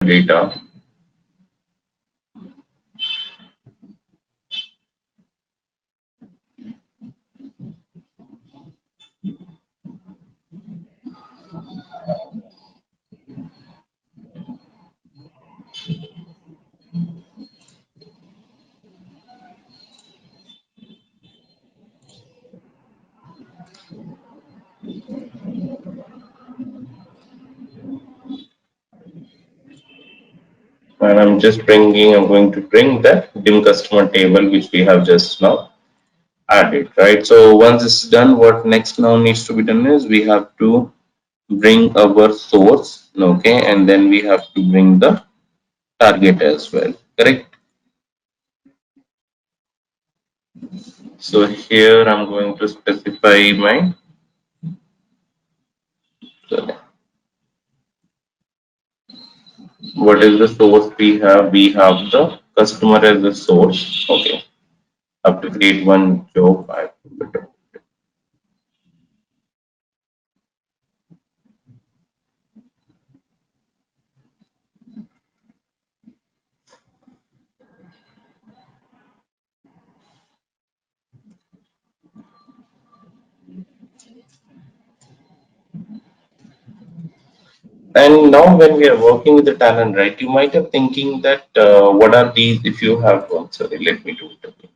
data. And I'm going to bring that dim customer table which we have just now added, right? So once this is done, what next now needs to be done is we have to bring our source, okay, and then we have to bring the target as well, correct? So here I'm going to specify my, what is the source we have? We have the customer as the source, okay. I have to create one job. I have to put it. And now when we are working with the talent, right, you might have thinking that what are these if you have one. Sorry, let me do it again.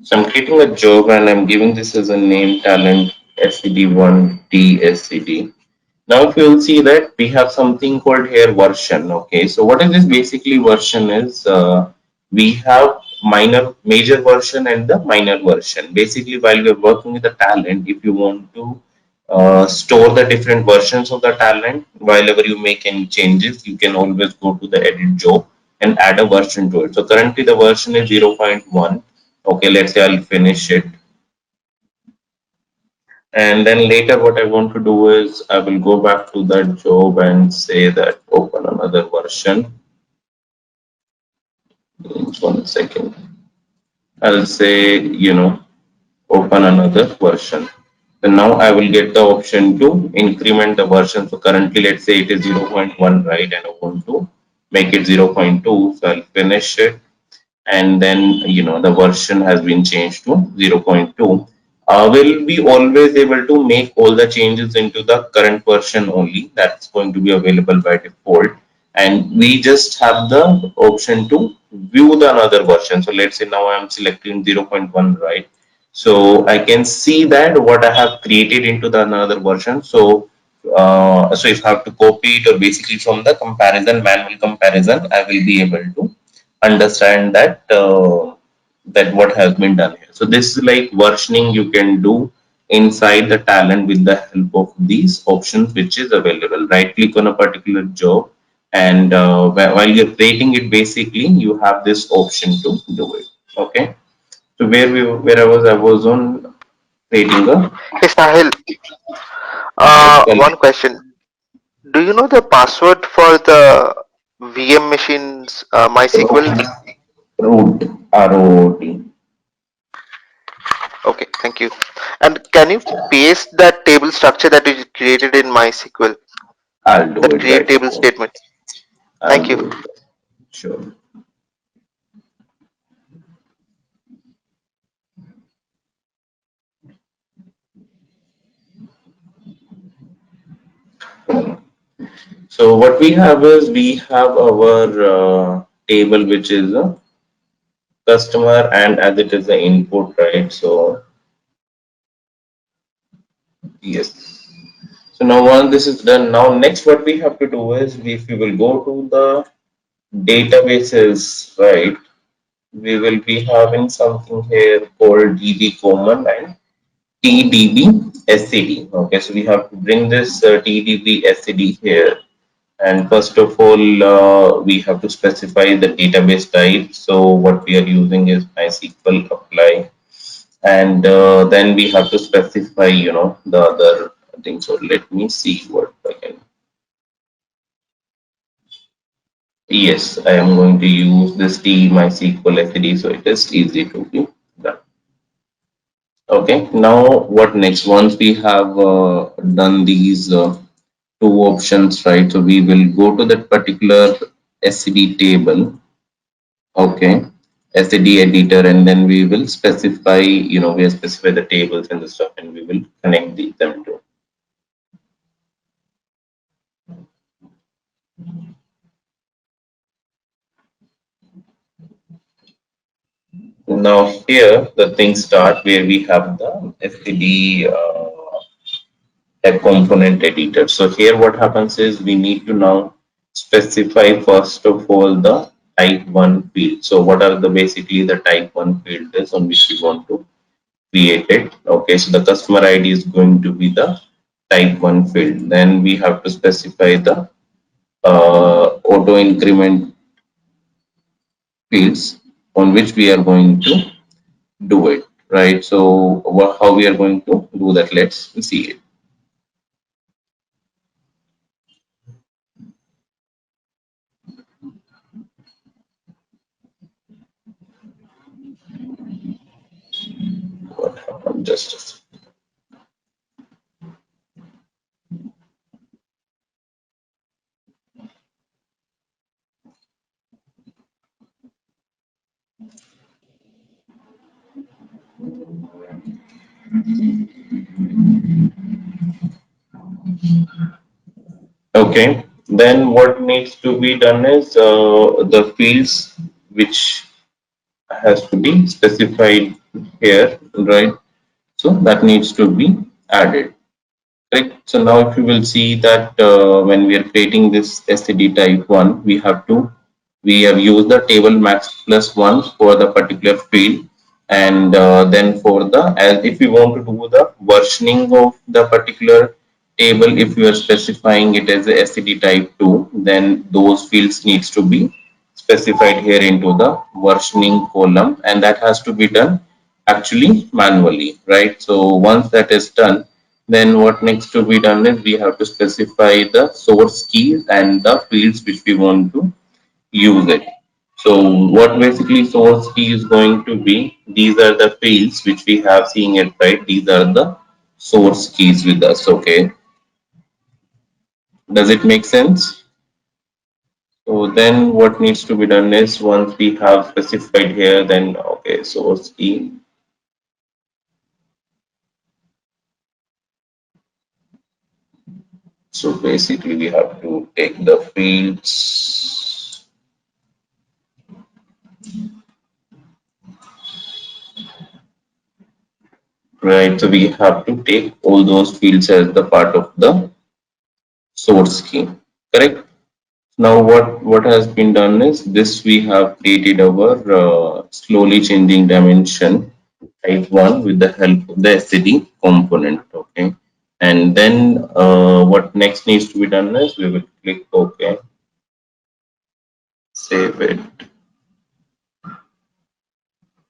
So I'm creating a job and I'm giving this as a name talent SCD1 DSCD. Now if you'll see that we have something called here version. Okay, so what is this basically version is we have major version and the minor version. Basically while we're working with the talent, if you want to store the different versions of the talent, while ever you make any changes, you can always go to the edit job and add a version to it. So currently the version is 0.1. Okay, let's say I'll finish it. And then later what I want to do is I will go back to that job and say that open another version. Just 1 second. I'll say, open another version. So now I will get the option to increment the version. So currently, let's say it is 0.1, right? And I want to make it 0.2. So I'll finish it. And then, the version has been changed to 0.2. Will be always able to make all the changes into the current version only. That's going to be available by default. And we just have the option to view the another version. So let's say now I'm selecting 0.1, right? So I can see that what I have created into the another version. So if I have to copy it, or basically from the manual comparison, I will be able to understand that what has been done here. So this is like versioning you can do inside the talent with the help of these options which is available. Right click on a particular job, and while you're creating it, basically you have this option to do it. Okay. So where I was on creating a, Hey Sahil, yes, one question. Do you know the password for the VM machines MySQL? root, ROOT. Okay, thank you. And can you paste that table structure that you created in MySQL? I'll do That it create right table now. statement. I'll Thank you. do it. Sure. So what we have is we have our table which is a customer, and as it is the input, right? So yes. So now once this is done, now next what we have to do is if we will go to the databases, right? We will be having something here called DB common and TDB SCD. Okay, so we have to bring this TDB SCD here. And first of all, we have to specify the database type. So what we are using is MySQL apply, and then we have to specify, the other thing. So let me see what I can. Yes, I am going to use this T MySQL SCD, so it is easy to be done. Okay, now what next? Once we have done these two options, right? So we will go to that particular SCD table, okay, SCD editor, and then we will specify, we will specify the tables and the stuff, and we will connect them to. Now here the things start where we have the SCD a component editor. So here what happens is we need to now specify first of all the type 1 field. So what are the basically the type 1 field is on which we want to create it. Okay, so the customer ID is going to be the type 1 field. Then we have to specify the auto increment fields on which we are going to do it, right? So how we are going to do that, let's see it. What happened? Just a second. Okay, then what needs to be done is the fields which has to be specified here, right? So that needs to be added. Correct. So now if you will see that when we are creating this STD type 1, we have used the table max plus 1 for the particular field, and then for the, as if we want to do the versioning of the particular table, if you are specifying it as a STD type 2, then those fields needs to be specified here into the versioning column, and that has to be done actually manually, right? So once that is done, then what needs to be done is we have to specify the source keys and the fields which we want to use it. So what basically source key is going to be, these are the fields which we have seen it, right? These are the source keys with us, okay? Does it make sense? So then what needs to be done is once we have specified here, then okay, source key. So basically we have to take the fields. Right, so we have to take all those fields as the part of the source key, correct? Now what has been done is this, we have created our slowly changing dimension type 1 with the help of the SCD component, okay? And then what next needs to be done is we will click OK, save it.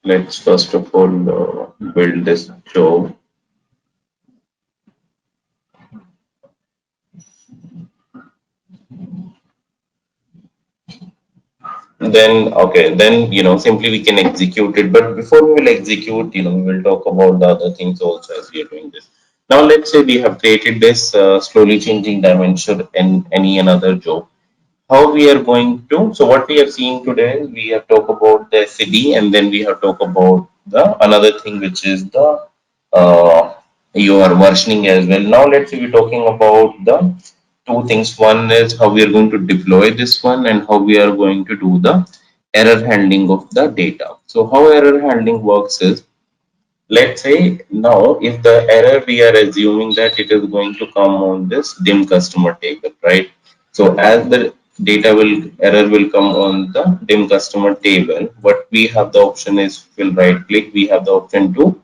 Let's first of all build this job. Then okay, then simply we can execute it, but before we will execute, we will talk about the other things also as we are doing this. Now let's say we have created this slowly changing dimension in any another job. How we are going to, so what we have seen today, we have talked about the CD, and then we have talked about the another thing which is the uh, your versioning as well. Now let's say we're talking about the two things. One is how we are going to deploy this one, and how we are going to do the error handling of the data. So how error handling works is, let's say now if the error, we are assuming that it is going to come on this dim customer table, right? So as the data will error will come on the dim customer table, what we have the option is, we'll right click, we have the option to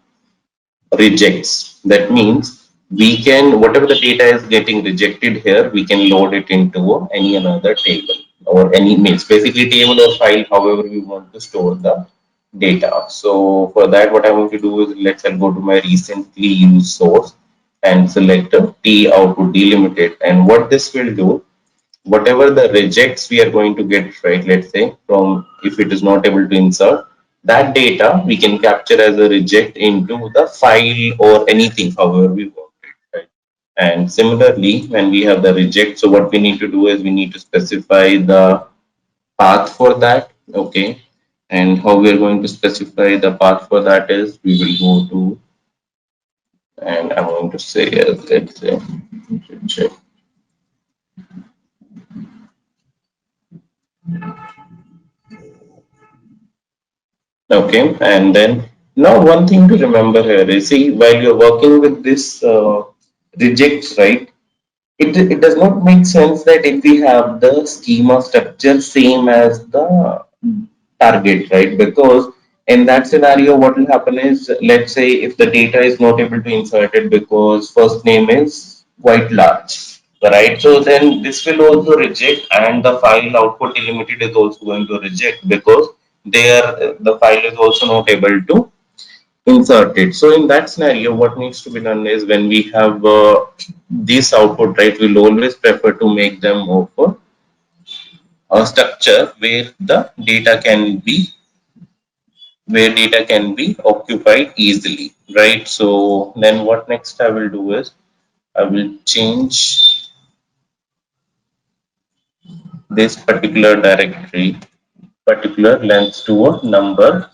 rejects. That means we can, whatever the data is getting rejected here, we can load it into any another table or any means, basically table or file, however we want to store the data. So for that, what I want to do is, let's I'll go to my recently used source and select a T out to delimit it. And what this will do, whatever the rejects we are going to get, right, let's say from, if it is not able to insert that data, we can capture as a reject into the file or anything however we want it, right? And similarly, when we have the reject, so what we need to do is we need to specify the path for that. Okay. And how we are going to specify the path for that is we will go to, and I'm going to say, let's say, reject. Okay, and then now one thing to remember here is, see, while you're working with this rejects, right? It does not make sense that if we have the schema structure same as the target, right? Because in that scenario, what will happen is, let's say if the data is not able to insert it because first name is quite large, right? So then this will also reject, and the file output delimited is also going to reject because there the file is also not able to insert it. So in that scenario, what needs to be done is when we have this output, right, we'll always prefer to make them of a structure where data can be occupied easily, right? So then what next I will do is I will change this particular length to a number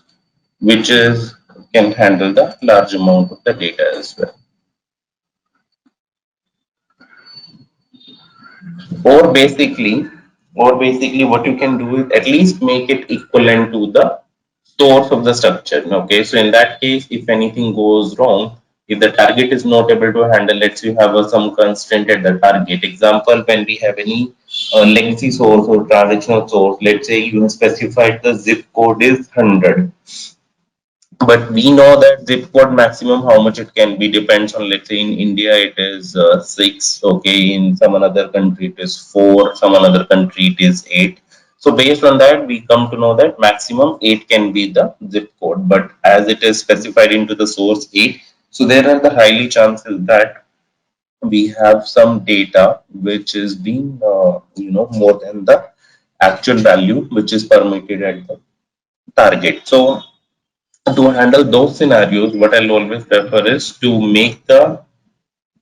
which is can handle the large amount of the data as well. Or basically, or basically what you can do is at least make it equivalent to the source of the structure. Okay, so in that case, if anything goes wrong, if the target is not able to handle, let's say you have some constraint at the target. Example, when we have any legacy source or transactional source, let's say you have specified the zip code is 100, but we know that zip code maximum how much it can be depends on, let's say in India it is 6, okay, in some another country it is 4, some another country it is 8. So based on that we come to know that maximum 8 can be the zip code, but as it is specified into the source 8, so there are the highly chances that we have some data which is being more than the actual value which is permitted at the target. So to handle those scenarios, what I'll always prefer is to make the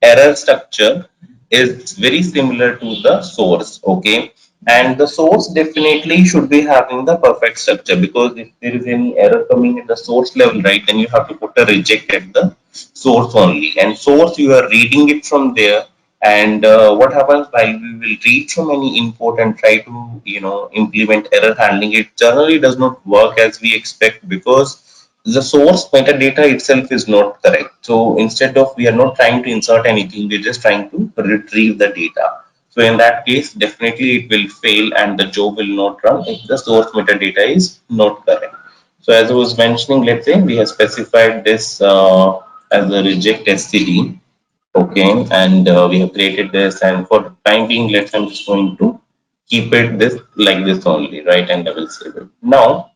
error structure is very similar to the source, okay? And the source definitely should be having the perfect structure, because if there is any error coming in the source level, right, then you have to put a reject at the source only. And source, you are reading it from there. And what happens while we will read from any input and try to, implement error handling, it generally does not work as we expect, because the source metadata itself is not correct. So instead of, we are not trying to insert anything, we're just trying to retrieve the data. So in that case, definitely it will fail and the job will not run if the source metadata is not correct. So as I was mentioning, let's say we have specified this as a reject std. Okay, and we have created this, and for the time being, I'm just going to keep it this like this only, right? And I will save it. Now,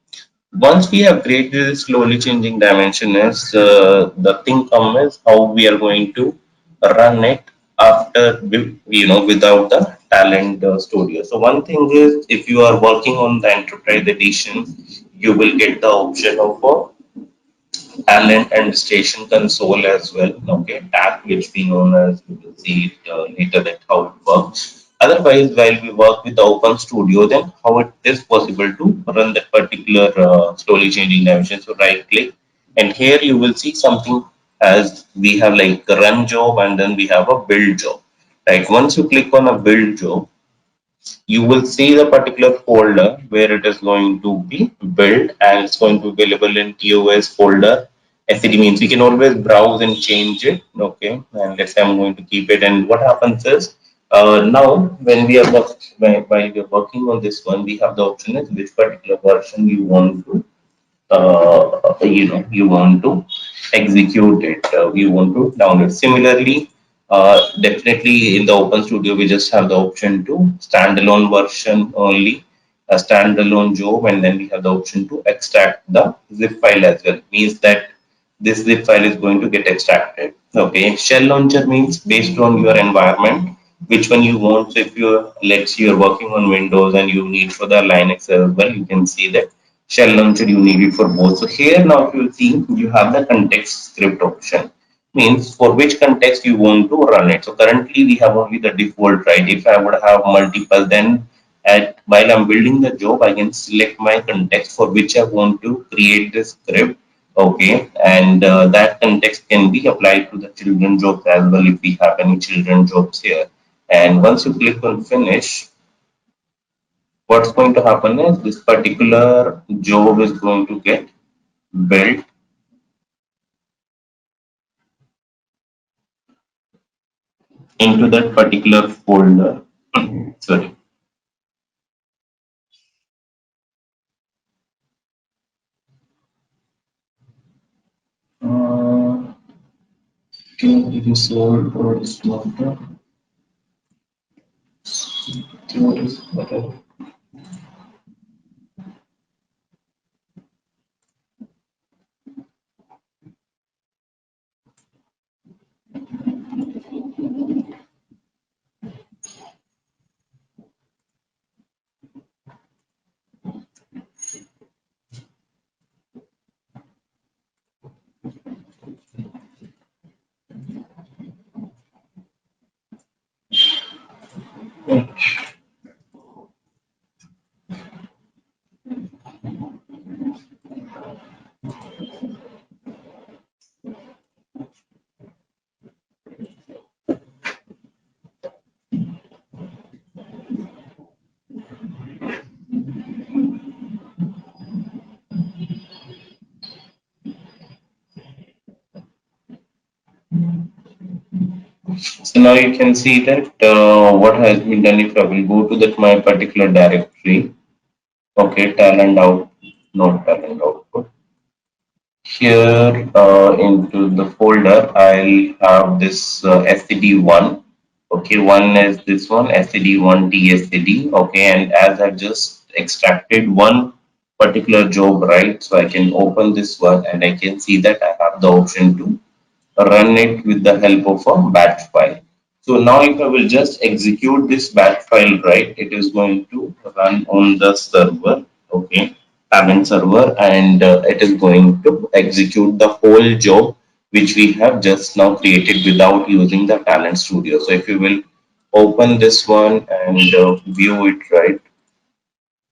once we have created this slowly changing dimension, is the thing comes is how we are going to run it after without the talent studio. So one thing is, if you are working on the enterprise edition, you will get the option of a talent and station console as well. Okay, tab which we known as, we will see it later that how it works. Otherwise, while we work with the Open Studio, then how it is possible to run that particular slowly changing dimension. So right click, and here you will see something as we have like a run job, and then we have a build job. Right, once you click on a build job, you will see the particular folder where it is going to be built, and it's going to be available in TOS folder. SCD means we can always browse and change it. Okay, and let's say I'm going to keep it. And what happens is, now when we are while we are working on this one, we have the option is which particular version you want to you want to execute it, you want to download. Similarly, definitely in the Open Studio we just have the option to standalone version only, a standalone job, and then we have the option to extract the zip file as well. Means that this zip file is going to get extracted. Okay, shell launcher means based on your environment which one you want. So if you're, let's say you're working on Windows and you need for the Linux as well, you can see that shell launcher you need it for both. So here now if you see, you have the context script option. means for which context you want to run it. So currently we have only the default, right? If I would have multiple, then at while I'm building the job, I can select my context for which I want to create this script. Okay, and that context can be applied to the children jobs as well if we have any children jobs here. And once you click on finish, what's going to happen is this particular job is going to get built into that particular folder. Sorry. Uh, can it is sold or is not what is better. So now you can see that what has been done. If I will go to that my particular directory, okay, talent out, not talent output. Here into the folder, I'll have this std1. Okay, one is this one std1 tstd. Okay, and as I've just extracted one particular job, right? So I can open this one and I can see that I have the option to run it with the help of a batch file. So now if I will just execute this batch file, right, it is going to run on the server, okay, talent server, and it is going to execute the whole job which we have just now created without using the talent studio. So if you will open this one and view it, right,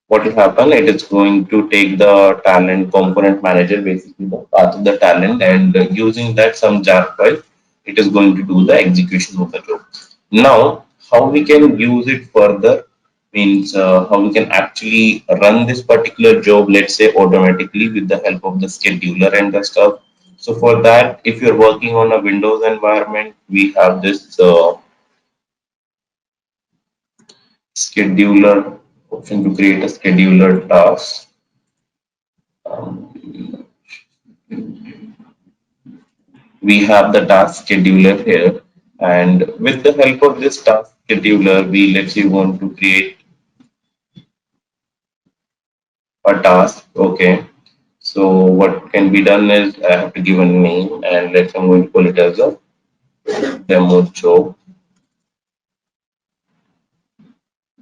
what will happen? It is going to take the talent component manager, basically the path of the talent, and using that some jar file, it is going to do the execution of the job. Now, how we can use it further means how we can actually run this particular job, let's say automatically with the help of the scheduler and the stuff. So for that, if you're working on a Windows environment, we have this scheduler option to create a scheduler task. Um, we have the task scheduler here, and with the help of this task scheduler we let's say want to create a task. Okay, so what can be done is I have to give a name, and let's say I'm going to call it as a demo job.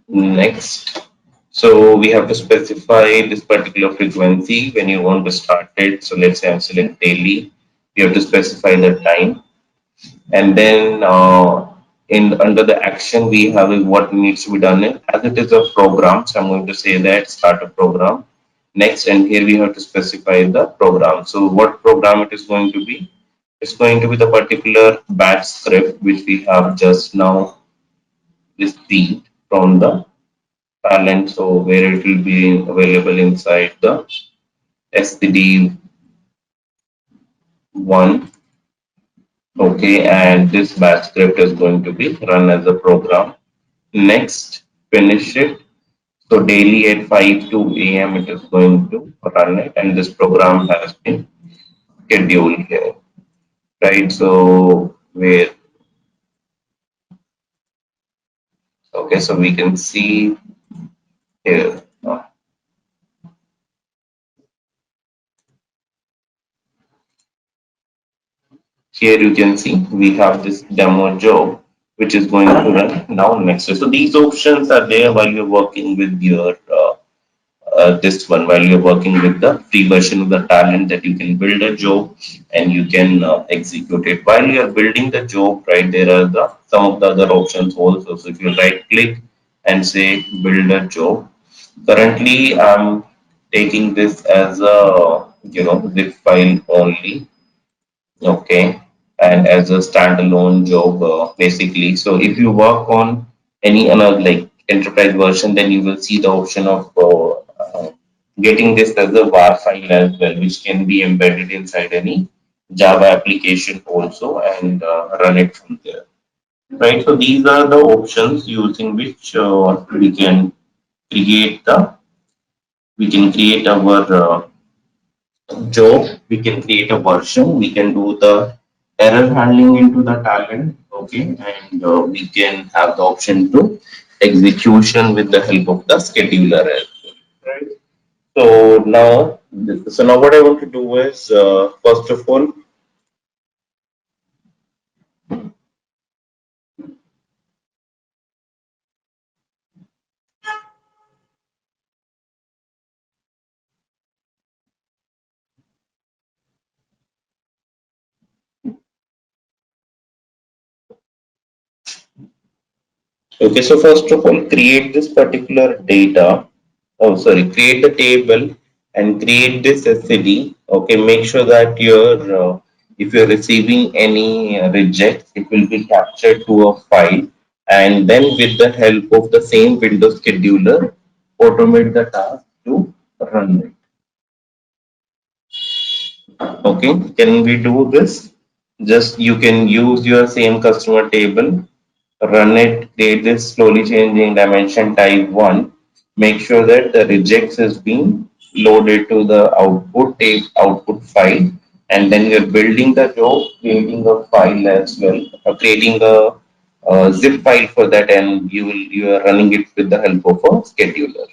Next, so we have to specify this particular frequency when you want to start it. So let's say I'm select daily. You have to specify the time, and then in under the action we have is what needs to be done in, as it is a program, so I'm going to say that start a program. Next, and here we have to specify the program. So what program it is going to be? It's going to be the particular batch script which we have just now received from the talent, so where it will be available inside the std1. Okay, and this batch script is going to be run as a program. Next, finish it. So daily at 5 a.m. it is going to run it, and this program has been scheduled here, right? So where okay, so we can see here. Here you can see we have this demo job which is going to run now next. So these options are there while you're working with your this one while you're working with the free version of the talent, that you can build a job and you can execute it. While you're building the job, right, there are the some of the other options also. So if you right click and say build a job, currently I'm taking this as a zip file only, okay, and as a standalone job basically. So if you work on any another like enterprise version, then you will see the option of getting this as a var file as well, which can be embedded inside any Java application also, and run it from there. Right. So these are the options using which create the we can create our job, we can create a version, we can do the error handling into the talent, okay, and we can have the option to execution with the help of the scheduler as well, right? So now what I want to do is, first of all, okay, so first of all, create this particular data. Oh, sorry, create the table and create this SCD. Okay, make sure that if you're receiving any rejects, it will be captured to a file, and then with the help of the same Windows scheduler, automate the task to run it. Okay, can we do this? Just you can use your same customer table, run it, create this slowly changing dimension type 1. Make sure that the rejects is being loaded to the output tape output file, and then you're building the job, creating a file as well, creating a zip file for that, and you are running it with the help of a scheduler.